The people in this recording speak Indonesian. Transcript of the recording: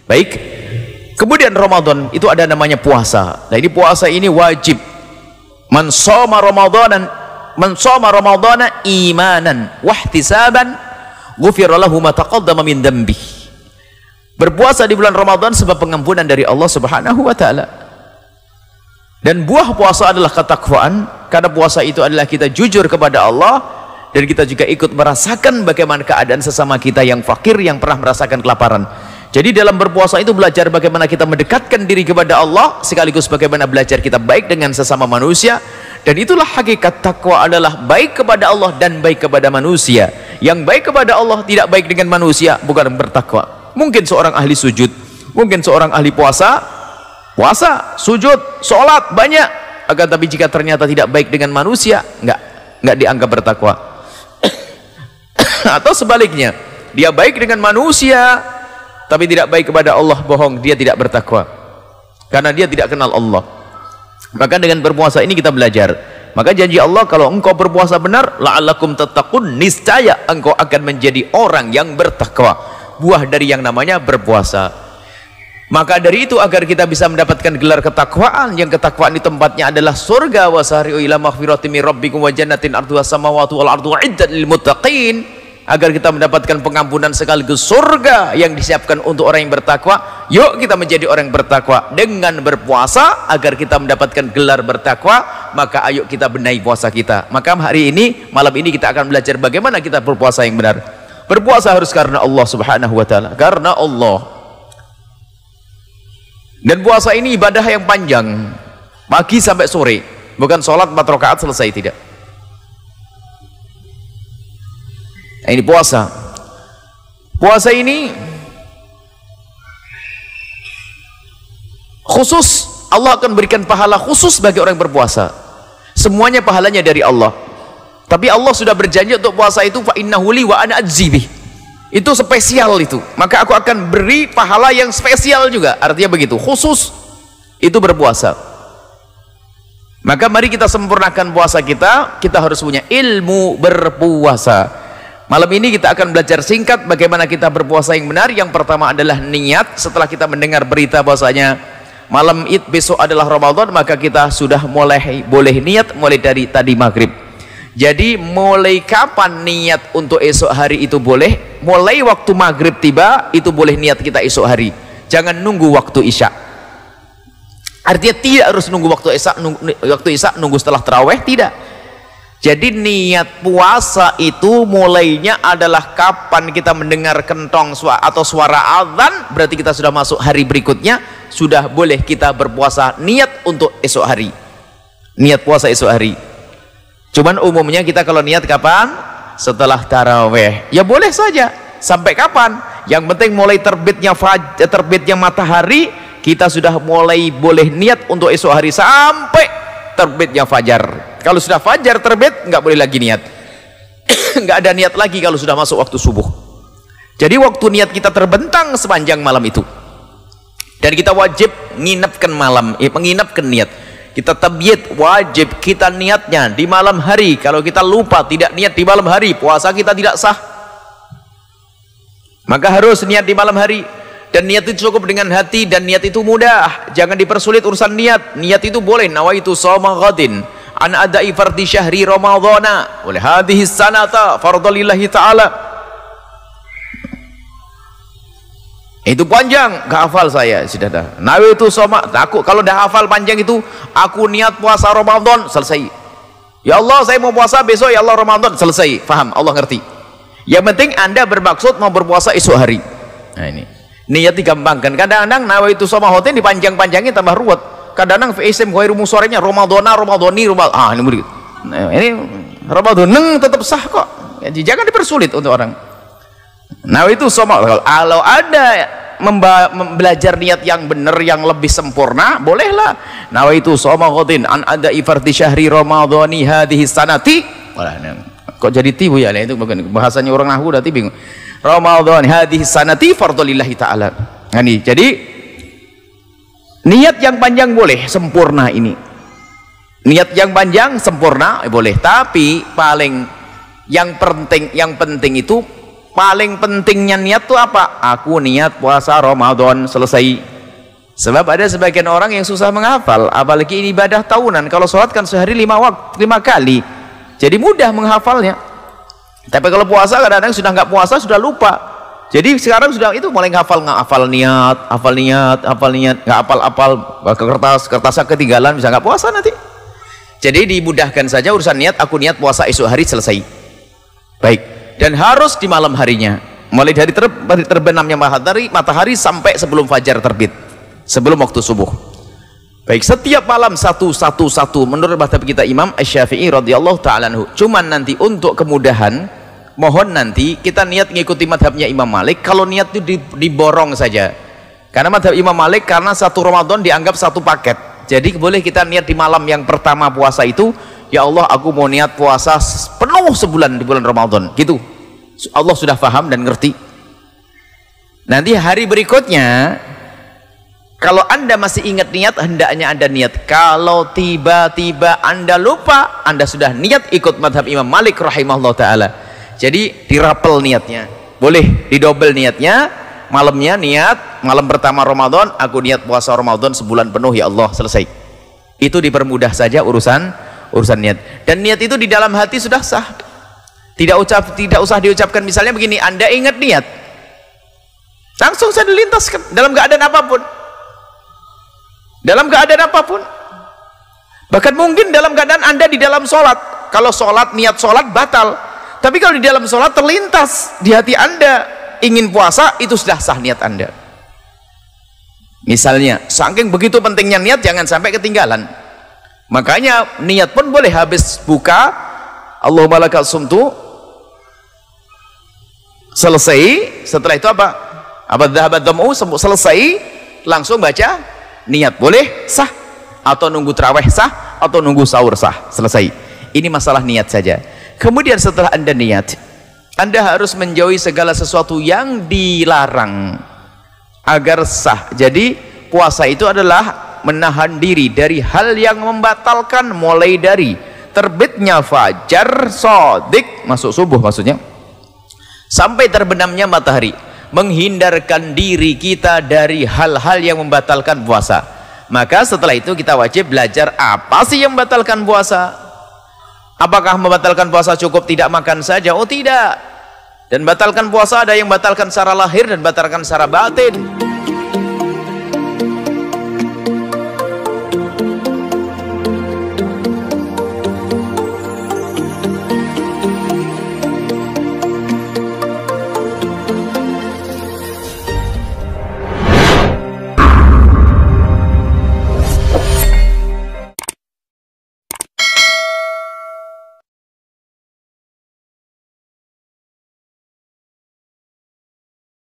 Baik. Kemudian Ramadan itu ada namanya puasa. Nah, ini puasa ini wajib. Man shoma Ramadana imanan wahtisaban ghufira lahu ma taqaddama min dzambi. Berpuasa di bulan Ramadan sebab pengampunan dari Allah Subhanahu wa taala. Dan buah puasa adalah ketakwaan, karena puasa itu adalah kita jujur kepada Allah dan kita juga ikut merasakan bagaimana keadaan sesama kita yang fakir, yang pernah merasakan kelaparan. Jadi dalam berpuasa itu belajar bagaimana kita mendekatkan diri kepada Allah, sekaligus bagaimana belajar kita baik dengan sesama manusia. Dan itulah hakikat takwa, adalah baik kepada Allah dan baik kepada manusia. Yang baik kepada Allah tidak baik dengan manusia, bukan bertakwa. Mungkin seorang ahli sujud, mungkin seorang ahli puasa, sujud, sholat banyak, akan tapi jika ternyata tidak baik dengan manusia, enggak dianggap bertakwa. Atau sebaliknya, dia baik dengan manusia tapi tidak baik kepada Allah, bohong, dia tidak bertakwa karena dia tidak kenal Allah. Maka dengan berpuasa ini kita belajar. Maka janji Allah, kalau engkau berpuasa benar, la'allakum tattaqun, niscaya engkau akan menjadi orang yang bertakwa. Buah dari yang namanya berpuasa. Maka dari itu, agar kita bisa mendapatkan gelar ketakwaan, yang ketakwaan di tempatnya adalah surga, wasari'u ila maghfiratin min rabbikum wa jannatin arduha samawati wal ardu uiddat lil muttaqin. Agar kita mendapatkan pengampunan sekaligus surga yang disiapkan untuk orang yang bertakwa, yuk kita menjadi orang yang bertakwa dengan berpuasa. Agar kita mendapatkan gelar bertakwa, maka ayo kita benahi puasa kita. Maka hari ini, malam ini kita akan belajar bagaimana kita berpuasa yang benar. Berpuasa harus karena Allah Subhanahu wa taala, karena Allah. Dan puasa ini ibadah yang panjang, pagi sampai sore, bukan sholat 4 rakaat selesai, tidak. Nah, ini puasa. Puasa ini khusus, Allah akan berikan pahala khusus bagi orang yang berpuasa. Semuanya pahalanya dari Allah. Tapi Allah sudah berjanji untuk puasa itu, fa innahu li wa ana ajzi bih. Itu spesial itu. Maka aku akan beri pahala yang spesial juga. Artinya begitu, khusus itu berpuasa. Maka mari kita sempurnakan puasa kita. Kita harus punya ilmu berpuasa. Malam ini kita akan belajar singkat bagaimana kita berpuasa yang benar. Yang pertama adalah niat. Setelah kita mendengar berita bahwasanya malam Id besok adalah Ramadan, maka kita sudah boleh niat mulai dari tadi maghrib. Jadi mulai kapan niat untuk esok hari itu boleh? Mulai waktu maghrib tiba itu boleh niat kita esok hari. Jangan nunggu waktu isya. Artinya tidak harus nunggu waktu isya, nunggu setelah tarawih, tidak. Jadi niat puasa itu mulainya adalah kapan kita mendengar kentong atau suara azan, berarti kita sudah masuk hari berikutnya, sudah boleh kita berpuasa niat untuk esok hari. Niat puasa esok hari. Cuman umumnya kita kalau niat kapan? Setelah tarawih. Ya boleh saja. Sampai kapan? Yang penting mulai terbitnya matahari, kita sudah mulai boleh niat untuk esok hari sampai terbitnya fajar. Kalau sudah fajar terbit, nggak boleh lagi niat. Nggak ada niat lagi kalau sudah masuk waktu subuh. Jadi waktu niat kita terbentang sepanjang malam itu. Dan kita wajib menginapkan malam, menginapkan niat. Kita tabyid, wajib kita niatnya di malam hari. Kalau kita lupa tidak niat di malam hari, puasa kita tidak sah. Maka harus niat di malam hari. Dan niat itu cukup dengan hati, dan niat itu mudah. Jangan dipersulit urusan niat. Niat itu boleh, nawaitu shauma ghadin an adai fardhi syahri ramadhana oleh hadhihi sanata fardalillahi ta'ala. Itu panjang, gak hafal saya, sudah dah. Nawaitu shauma, aku kalau dah hafal panjang itu, aku niat puasa Ramadan, selesai. Ya Allah, saya mau puasa besok, ya Allah Ramadan, selesai. Faham, Allah ngerti. Yang penting Anda bermaksud mau berpuasa esok hari. Nah ini niat digampangkan. Kadang-kadang nawaitu shauma hotin dipanjang-panjangin tambah ruwet. Kadang-kadang isim ghairu musharrihnya Ramadhana, Ramadhani, ini begitu. Nah, ini Ramadan tetap sah kok. Jadi jangan dipersulit untuk orang. Nah itu shauma. Kalau ada belajar niat yang benar, yang lebih sempurna, bolehlah. Nawaitu shauma ghadin an adai fardhi syahri ramadhani hadhihi sanati. Kok jadi tibu ya? Itu bukan bahasanya orang nahwu, berarti bingung. Ramadhan hadhihi sanati fardalillahi ta'ala. Nah ini, jadi niat yang panjang boleh, sempurna ini. Niat yang panjang sempurna boleh, tapi paling yang penting itu paling pentingnya niat tuh apa? Aku niat puasa Ramadan, selesai. Sebab ada sebagian orang yang susah menghafal, apalagi ini ibadah tahunan. Kalau sholat kan sehari 5 kali, jadi mudah menghafalnya. Tapi kalau puasa kadang-kadang sudah nggak puasa sudah lupa. Jadi sekarang sudah itu mulai hafal niat, nggak hafal kertasnya ketinggalan, bisa nggak puasa nanti. Jadi dimudahkan saja urusan niat. Aku niat puasa esok hari, selesai. Baik. Dan harus di malam harinya, mulai dari terbenamnya matahari sampai sebelum fajar terbit, sebelum waktu subuh. Baik, setiap malam satu menurut mazhab kita Imam Asy-Syafi'i radhiyallahu ta'ala anhu. Cuman nanti untuk kemudahan, mohon nanti kita niat mengikuti mazhabnya Imam Malik. Kalau niat itu diborong saja, karena mazhab Imam Malik karena satu Ramadan dianggap satu paket. Jadi boleh kita niat di malam yang pertama puasa itu, ya Allah aku mau niat puasa penuh sebulan di bulan Ramadan, gitu. Allah sudah paham dan ngerti. Nanti hari berikutnya kalau Anda masih ingat niat, hendaknya Anda niat. Kalau tiba-tiba Anda lupa, Anda sudah niat ikut mazhab Imam Malik rahimahullah ta'ala. Jadi dirapel niatnya, boleh didobel niatnya. Malamnya niat, malam pertama Ramadan aku niat puasa Ramadan sebulan penuh, ya Allah, selesai. Itu dipermudah saja urusan niat. Dan niat itu di dalam hati sudah sah, tidak usah diucapkan. Misalnya begini, Anda ingat niat, langsung saja dilintaskan dalam keadaan apapun, bahkan mungkin dalam keadaan Anda di dalam sholat. Kalau sholat, niat sholat batal, tapi kalau di dalam sholat terlintas di hati Anda ingin puasa, itu sudah sah niat Anda. Misalnya, saking begitu pentingnya niat, jangan sampai ketinggalan. Makanya niat pun boleh habis buka, Allahumma lakal sumtu, selesai. Setelah itu apa? Dhahabat dhamu, selesai, langsung baca niat, boleh sah. Atau nunggu tarawih sah, atau nunggu sahur sah, selesai. Ini masalah niat saja. Kemudian setelah Anda niat, Anda harus menjauhi segala sesuatu yang dilarang agar sah. Jadi puasa itu adalah menahan diri dari hal yang membatalkan, mulai dari terbitnya fajar shadiq, masuk subuh maksudnya, sampai terbenamnya matahari. Menghindarkan diri kita dari hal-hal yang membatalkan puasa. Maka setelah itu kita wajib belajar apa sih yang membatalkan puasa. Apakah membatalkan puasa cukup tidak makan saja? Oh tidak. Dan batalkan puasa ada yang batalkan secara lahir dan batalkan secara batin.